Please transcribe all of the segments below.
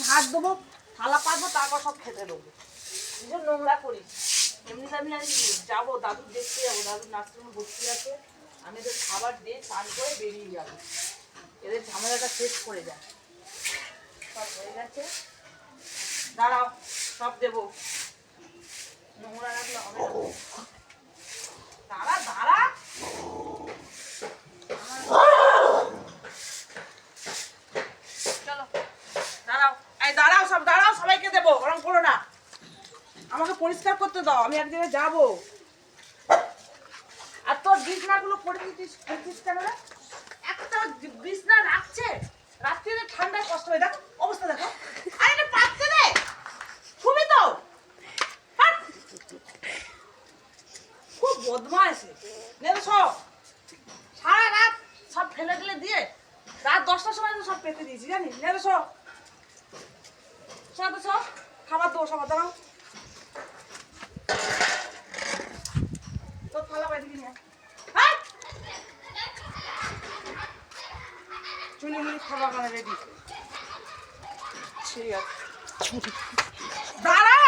ঝাড় দেবো, থালা পাতবো, তারপর সব খেতে দেবো। ভীষণ নোংরা করিস। এমনিতে আমি যাবো, দাদুর দেখতে যাবো, দাদুর নার্সিংহোমে ভর্তি আছে। আমি এদের খাবার দিয়ে স্নান করে বেরিয়ে যাবো, এদের ঝামেলাটা শেষ করে যায়। সব হয়ে গেছে, দাঁড়াও, সব দেবো। নোংরা রাখলে হবে না। দাঁড়া দাঁড়া, চলো দাঁড়াও, এই দাঁড়াও, সব দাঁড়াও, সবাইকে দেবো, ওরম করো না। আমাকে পরিষ্কার করতে দাও, আমি এক জায়গায় যাবো। আর তোর বিছনাগুলো করে দিচ্ছিস কেন রে? একটা বিছনা রাখছে, রাত্রিতে ঠান্ডায় কষ্ট হয়, দেখো অবস্থা দেখো। আর এটা পাততে দে, খুবই তো খুব বদমাইশ। নেবে সব, সারা রাত সব ফেলে ফেলে দিয়ে রাত 10টার সময় তো সব পেতে দিয়েছি, জানিস? নেবে সব, সব সব খাবার দেবো, সবার দাঁড়াও। তোর থালা বাইরে নিয়ে চুলি মুলি খাবার মানে রেডি। ঠিক আছে, দাঁড়া,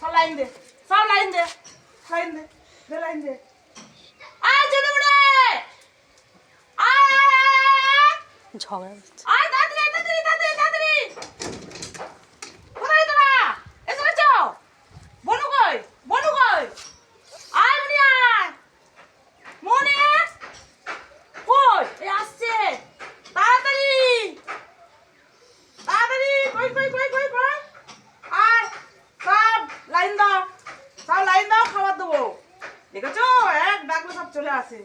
সব লাইন দে, সব লাইন দে, লাইন দে, দে লাইন দে। আয় চলে বড়ে, আয় ঝগড়া হচ্ছে। আয় তাড়াতাড়ি তাড়াতাড়ি তাড়াতাড়ি তাড়াতাড়ি। কোথায় তোরা? এসে গেছো? বনু কই? বনু কই? আয় মনি, আয় মনি, কই? এই আসছে, তাড়াতাড়ি তাড়াতাড়ি, কই কই কই কই কই? আয়, সব লাইন দাও, সব লাইন দাও, খাবার দেবো। দেখেছো, এক ডাকলে সব চলে আসে।